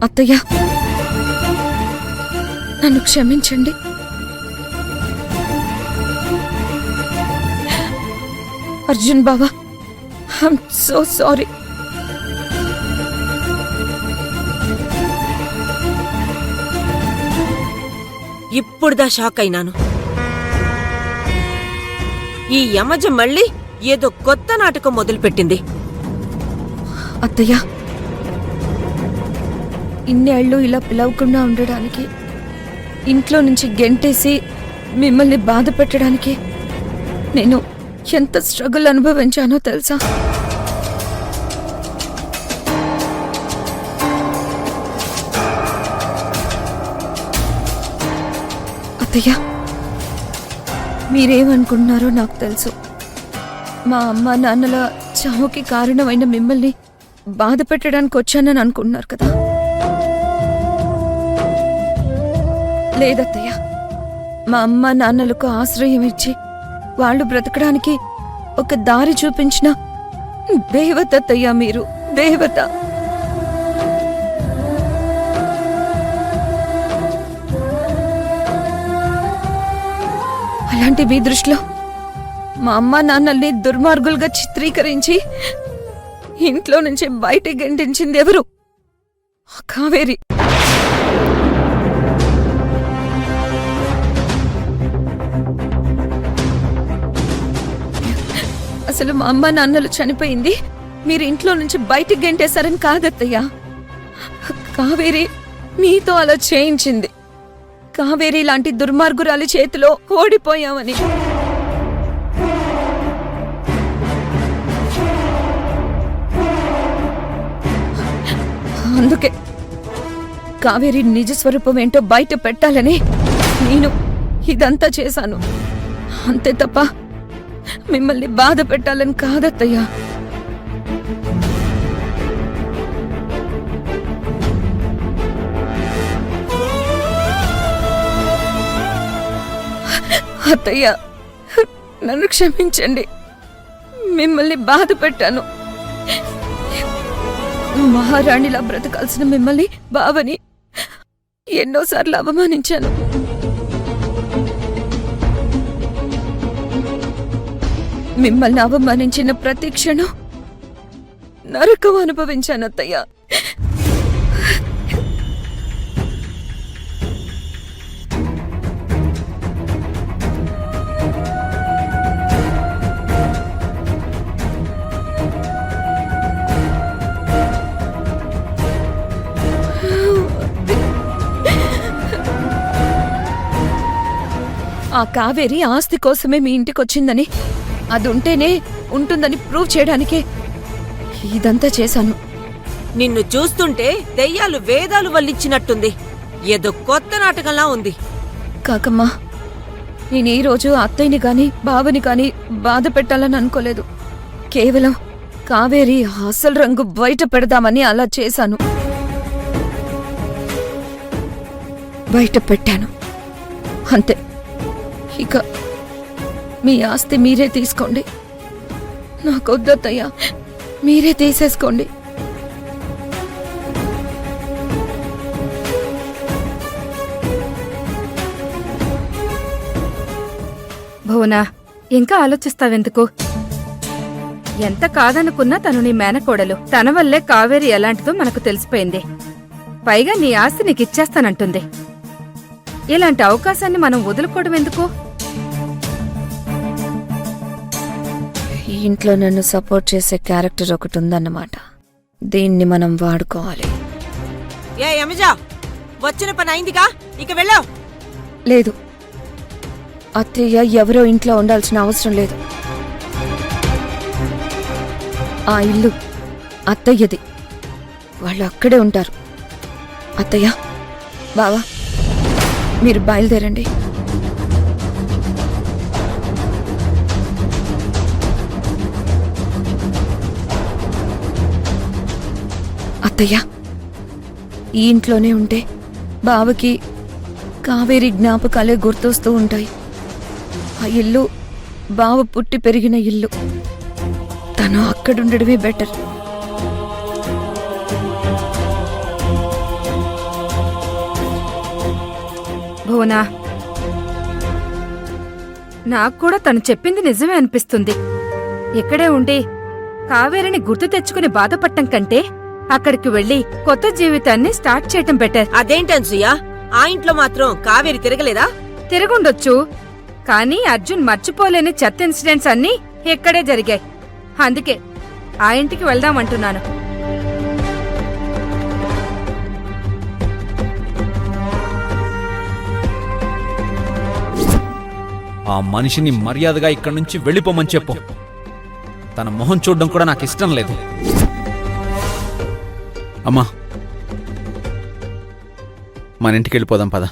అత్తయ్య, నన్ను క్షమించండి. అర్జున్ బావా, ఐఎమ్ సో సారీ. ఇప్పుడుదా షాక్ అయినాను. ఈ యమజ మళ్ళీ ఏదో కొత్త నాటకం మొదలుపెట్టింది. అత్తయ్య, ఇన్నేళ్ళు ఇలా పిలవకుండా ఉండడానికి, ఇంట్లో నుంచి గెంటేసి మిమ్మల్ని బాధ పెట్టడానికి నేను ఎంత స్ట్రగుల్ అనుభవించానో తెలుసా? అత్తయ్య, మీరేమనుకుంటున్నారో నాకు తెలుసు. మా అమ్మ నాన్నల చావుకి కారణమైన మిమ్మల్ని బాధ పెట్టడానికి వచ్చానని అనుకుంటున్నారు కదా? లేదత్తయ్య, మా అమ్మ నాన్నలకు ఆశ్రయం ఇచ్చి వాళ్ళు బ్రతకడానికి ఒక దారి చూపించిన దేవత అత్తయ్య, మీరు దేవత. అలాంటి మీ దృష్టిలో మా అమ్మ నాన్నల్ని దుర్మార్గులుగా చిత్రీకరించి ఇంట్లో నుంచి బయటికి గెంటించింది ఎవరు? కావేరి. అసలు మా అమ్మ నాన్నలు చనిపోయింది మీరు ఇంట్లో నుంచి బయటికి గెంటేశారని కాదత్తయ్య. కావేరి మీతో అలా చేయించింది. కావేరి లాంటి దుర్మార్గురాలి చేతిలో ఓడిపోయామని. అందుకే కావేరి నిజ స్వరూపం ఏంటో బయట పెట్టాలని నేను ఇదంతా చేశాను. అంతే తప్ప మిమ్మల్ని బాధ పెట్టాలని కాదత్తయ్యా. అత్తయ్య, నన్ను క్షమించండి. మిమ్మల్ని బాధ పెట్టాను. మహారాణిలా బ్రతకాల్సిన మిమ్మల్ని, బావని ఎన్నోసార్లు అవమానించాను. మిమ్మల్ని అవమానించిన ప్రతి క్షణం నరకం అనుభవించాను అత్తయ్య. ఆ కావేరి ఆస్తి కోసమే మీ ఇంటికొచ్చిందని, అది ఉంటేనే ఉంటుందని ప్రూవ్ చేయడానికే ఇదంతా చేశాను. నిన్ను చూస్తుంటే దెయ్యాలు వేదాలు వల్లించినట్టుంది. ఏదో కొత్త నాటకంలా ఉంది. కాకమ్మా, నేను ఈ రోజు అత్తయ్యని గాని బావని గాని బాధ పెట్టాలని అనుకోలేదు. కేవలం కావేరి అసలు రంగు బయట పెడదామని అలా చేశాను. బయట పెట్టాను అంతే. ఇక మీ ఆస్తి మీరే తీసుకోండి. నాకొద్దత్తయ్యా, మీరే తీసేసుకోండి. భువనా, ఇంకా ఆలోచిస్తావెందుకు? ఎంత కాదనుకున్నా తను నీ మేనకోడలు. తన వల్లే కావేరి ఎలాంటిదో మనకు తెలిసిపోయింది. పైగా నీ ఆస్తి నీకిచ్చేస్తానంటుంది. ఇలాంటి అవకాశాన్ని మనం వదులుకోవడం ఎందుకు? ఈ ఇంట్లో నన్ను సపోర్ట్ చేసే క్యారెక్టర్ ఒకటి ఉందన్నమాట. దీన్ని మనం వాడుకోవాలి. ఏ యమజా, వచ్చిన పని అయిందిగా, ఇక వెళ్ళావు? లేదు అత్తయ్య, ఎవరో ఇంట్లో ఉండాల్సిన అవసరం లేదు. ఆ ఇల్లు అత్తయ్యది. వాళ్ళు అక్కడే ఉంటారు. అత్తయ్య, బావా, మీరు బయలుదేరండి. అత్తయ్య, ఈ ఇంట్లోనే ఉంటే బావకి కావేరి జ్ఞాపకాలే గుర్తొస్తూ ఉంటాయి. ఆ ఇల్లు బావ పుట్టి పెరిగిన ఇల్లు. తను అక్కడుండడమే బెటర్. భువనా, నాకు కూడా తను చెప్పింది నిజమే అనిపిస్తుంది. ఇక్కడే ఉండి కావేరిని గుర్తు తెచ్చుకుని బాధపడటం కంటే అక్కడికి వెళ్లి కొత్త జీవితాన్ని స్టార్ట్ చేయటం బెటర్. అదేంటన్సూయ, ఆ ఇంట్లో మాత్రం కావేరి తిరగలేదా? తిరుగుండొచ్చు, కానీ అర్జున్ మర్చిపోలేని చెత్త ఇన్సిడెంట్స్ అన్నీ ఇక్కడే జరిగాయి. అందుకే ఆ ఇంటికి వెళ్దామంటున్నాను. ఆ మనిషిని మర్యాదగా ఇక్కడి నుంచి వెళ్ళిపోమని చెప్పు. తన మొహం చూడడం కూడా నాకు ఇష్టం లేదు. అమ్మా, మన ఇంటికి వెళ్ళిపోదాం పద.